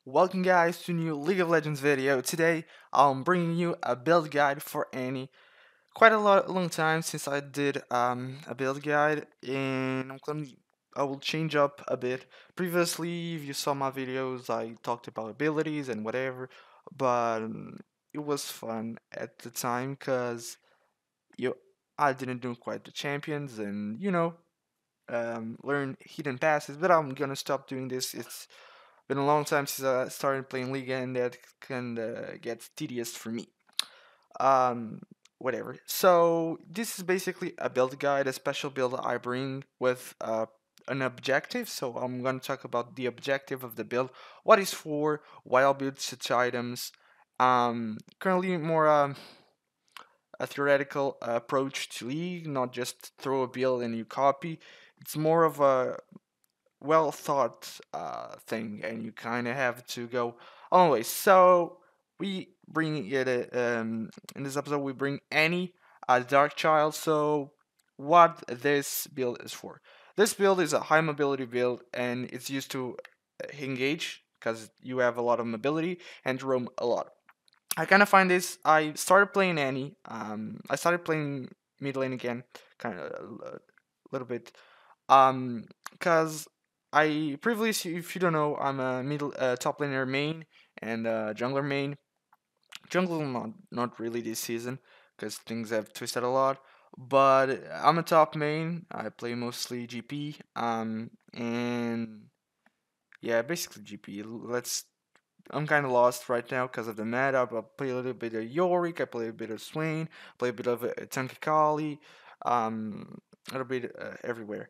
Welcome guys to a new League of Legends video. Today I'm bringing you a build guide for Annie. Quite long time since I did a build guide, and I will change up a bit. Previously, if you saw my videos, I talked about abilities and whatever, but it was fun at the time because you I didn't do quite the champions and learn hidden passes. But I'm gonna stop doing this. It's been a long time since I started playing League, and that kind of gets tedious for me. Um, Whatever. So this is basically a build guide, a special build I bring with an objective. So I'm going to talk about the objective of the build, what it's for, why I'll build such items. Currently more a theoretical approach to League, not just throw a build and you copy. It's more of a well thought thing, and you kind of have to go. Anyway, so we bring it in this episode. We bring Annie, a Dark Child. So what this build is for? This build is a high mobility build, and it's used to engage because you have a lot of mobility and roam a lot. I kind of find this. I started playing Annie. I started playing mid lane again, kind of a little bit because I previously, if you don't know, I'm a middle top laner main and jungler main. Jungle not really this season because things have twisted a lot. But I'm a top main. I play mostly GP. And yeah, basically GP. Let's. I'm kind of lost right now because of the meta. But I play a little bit of Yorick. I play a bit of Swain. Play a bit of Tankakali. A little bit everywhere.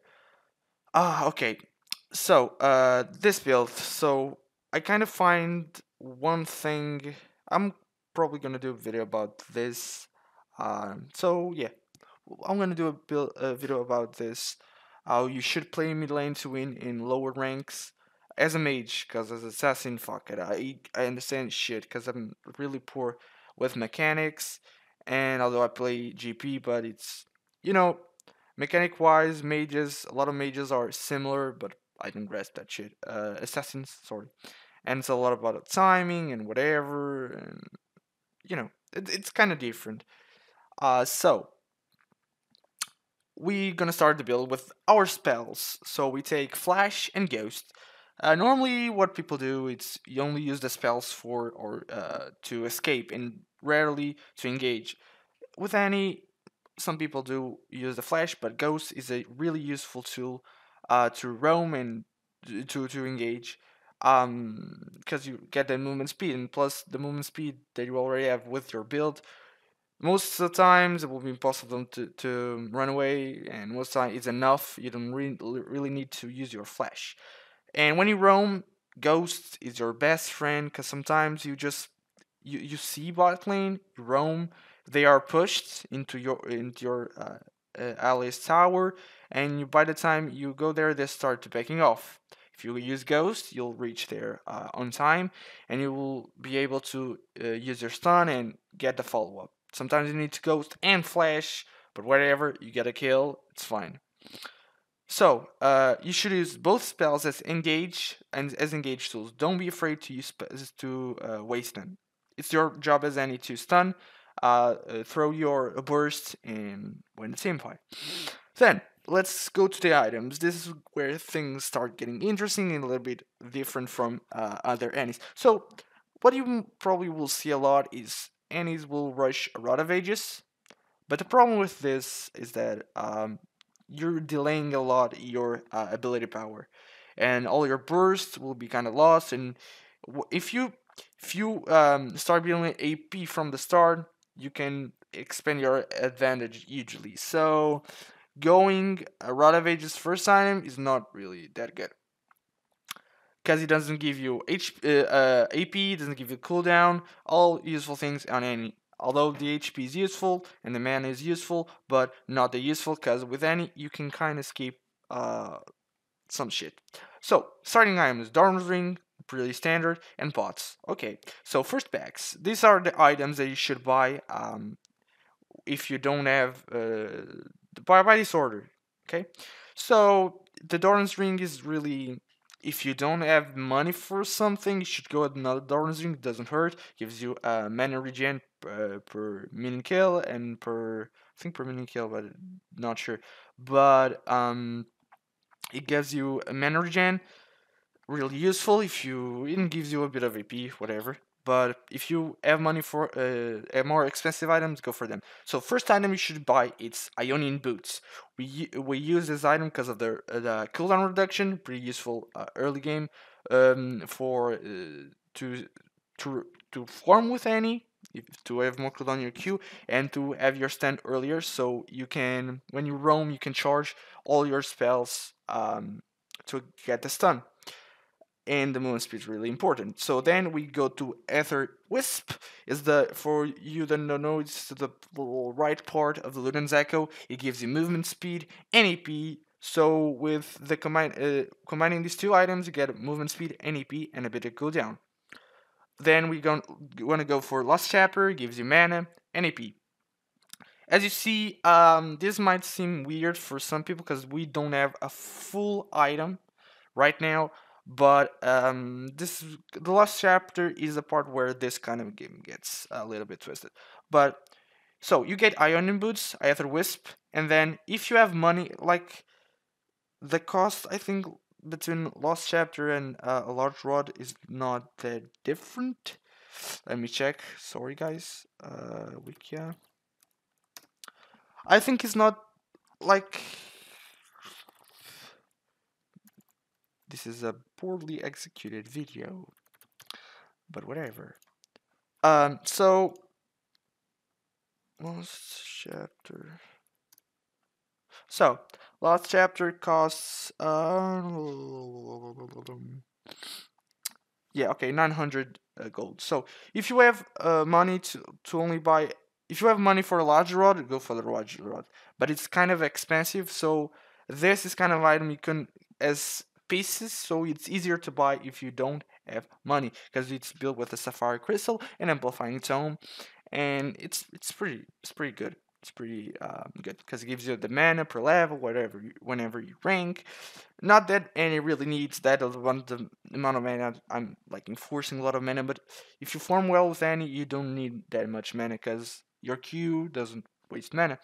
Okay. So, this build. So, I kind of find one thing. I'm probably gonna do a video about this. So yeah, I'm gonna do a video about this. How you should play mid lane to win in lower ranks as a mage, cause as assassin, fuck it. I understand shit, cause I'm really poor with mechanics, and although I play GP, but it's you know mechanic wise, mages, a lot of mages are similar, but I didn't grasp that shit. Assassins, sorry. And it's a lot about timing and whatever, and it's kind of different. So we're gonna start the build with our spells. So we take Flash and Ghost. Normally, what people do is you only use the spells for or to escape, and rarely to engage. With Annie, some people do use the Flash, but Ghost is a really useful tool to roam and to engage. Because you get the movement speed, and plus the movement speed that you already have with your build. Most of the times it will be impossible to run away, and most of the time it's enough. You don't really need to use your Flash. And when you roam, Ghost is your best friend because sometimes you see bot lane, you roam, they are pushed into your ally's tower, and by the time you go there, they start backing off. If you use Ghost, you'll reach there on time, and you will be able to use your stun and get the follow up. Sometimes you need to Ghost and Flash, but whatever, you get a kill, it's fine. So, you should use both spells as engage and as engage tools. Don't be afraid to use waste them. It's your job as any to stun, throw your burst, and win the team fight. Then let's go to the items. This is where things start getting interesting and a little bit different from other Annies. So, what you probably will see a lot is Annies will rush a Rod of Ages, but the problem with this is that you're delaying a lot your ability power, and all your bursts will be kind of lost. And if you start building AP from the start, you can expand your advantage hugely. So going a Rod of Ages first item is not really that good because it doesn't give you AP, doesn't give you cooldown, all useful things on any. Although the HP is useful and the mana is useful, but not the useful because with any you can kind of skip some shit. So starting items: Dorm's Ring, pretty standard, and pots. Okay, so first packs. These are the items that you should buy. if you don't have by this order. Okay, so the Doran's ring is really, if you don't have money for something, you should go with another Doran's ring. It doesn't hurt. Gives you mana regen per minion kill and per, I think per minion kill, but not sure. But it gives you a mana regen, really useful if you, it gives you a bit of AP, whatever. But if you have money for more expensive items, go for them. So first item you should buy, it's Ionian boots. We use this item because of the cooldown reduction, pretty useful early game, for to to farm with any, to have more cooldown on your Q, and to have your stand earlier, so you can, when you roam, you can charge all your spells to get the stun, and the movement speed is really important. So then we go to Aether Wisp. Is the, for you that don't know, it's the right part of the Luden's Echo. It gives you movement speed and AP. So with the combining these two items, you get movement speed and AP and a bit of cooldown. Then we want to go for Lost Chapter. Gives you mana and AP. As you see, this might seem weird for some people because we don't have a full item right now, but this, the last chapter is the part where this kind of game gets a little bit twisted. But so you get Ionian boots, Aether Wisp, and then if you have money, like the cost, I think between Lost Chapter and a large rod is not that different. Let me check. Sorry, guys. Wikia. I think it's not like, this is a poorly executed video, but whatever. So Lost Chapter. So Lost Chapter costs yeah, okay, 900 gold. So if you have money to only buy, if you have money for a large rod, go for the large rod. But it's kind of expensive, so this is kind of item you can as pieces, so it's easier to buy if you don't have money, because it's built with a sapphire crystal and amplifying tome, and it's pretty good. It's pretty good because it gives you the mana per level, whatever, whenever you rank. Not that any really needs that the amount of mana. I'm like enforcing a lot of mana, but if you farm well with any, you don't need that much mana because your Q doesn't waste mana,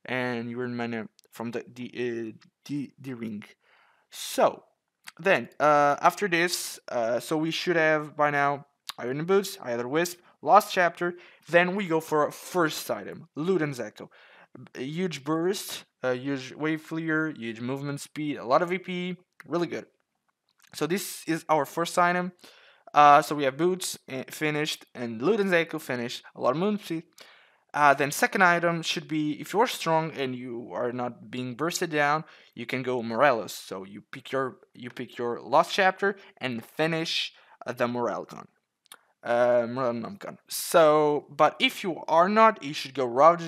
and you earn mana from the ring. So then after this, so we should have by now Iron Boots, Aether Wisp, Lost Chapter. Then we go for our first item, Luden's Echo. A huge burst, a huge wave fleer, huge movement speed, a lot of AP, really good. So this is our first item. So we have Boots finished and Luden's Echo finished, a lot of movement speed. Then second item should be, if you're strong and you are not being bursted down, you can go Morelos. So you pick your Lost Chapter and finish the Morelgon. Morelgon. So, but if you are not, you should go Rod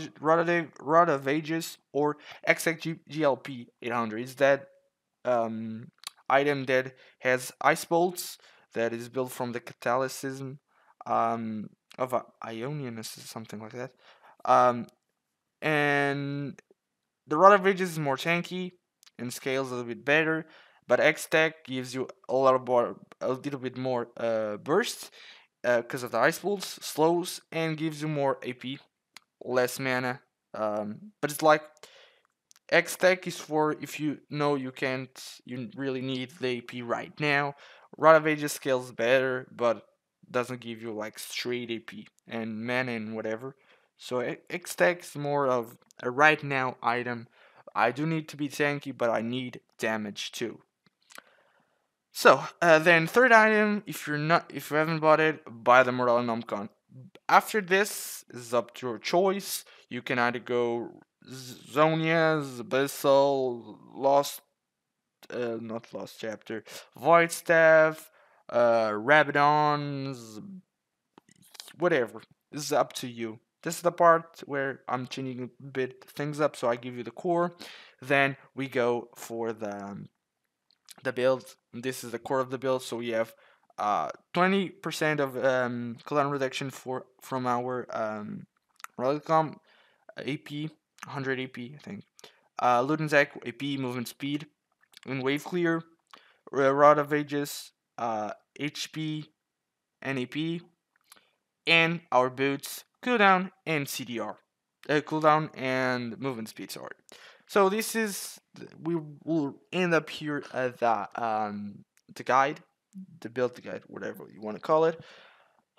of Ages or XX GLP 800. It's that item that has ice bolts that is built from the catalysis of Ionian or something like that. And the Rod of Ages is more tanky and scales a little bit better, but X-Tech gives you a little bit more burst because of the ice bolts, slows, and gives you more AP, less mana. But it's like X-Tech is for if you know you really need the AP right now. Rod of Ages scales better, but doesn't give you like straight AP and mana and whatever. So X-Tech is more of a right now item. I do need to be tanky, but I need damage too. So then third item, if you haven't bought it, buy the Morale Nomcon. After this is up to your choice. You can either go Zonia's, Abyssal, not Lost Chapter, Void Staff, Rabadons, whatever. This is up to you. This is the part where I'm changing a bit things up, so I give you the core. Then we go for the build. This is the core of the build, so we have 20% of cooldown reduction from our Relicom, AP, 100 AP, I think. Ludenzek, AP, movement speed, and wave clear. Rod of Ages, HP, NAP, and our boots, cooldown, and CDR. Cooldown and movement speed, sorry. So this is, we will end up here at the guide, the build guide, whatever you want to call it.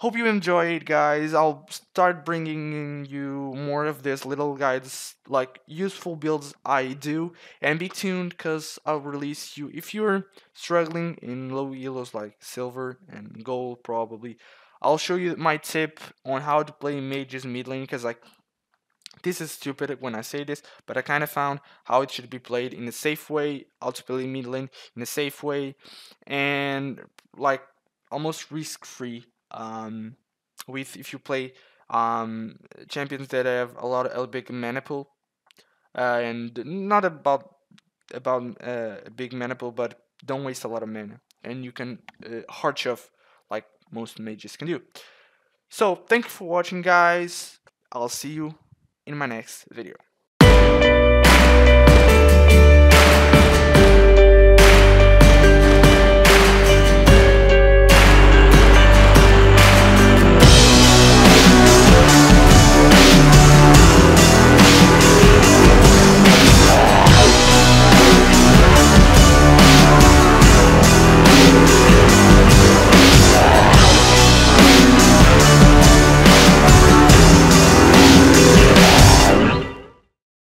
Hope you enjoyed, guys. I'll start bringing you more of this little guides, like useful builds I do, and be tuned because I'll release you if you're struggling in low elos like silver and gold. Probably I'll show you my tip on how to play mages mid lane, because like, this is stupid when I say this, but I kind of found how it should be played in a safe way, how to play mid lane in a safe way, and like almost risk free. With if you play champions that have a lot of big mana pool, and not about a big mana pool, but don't waste a lot of mana, and you can hard shove like most mages can do. So thank you for watching, guys. I'll see you in my next video.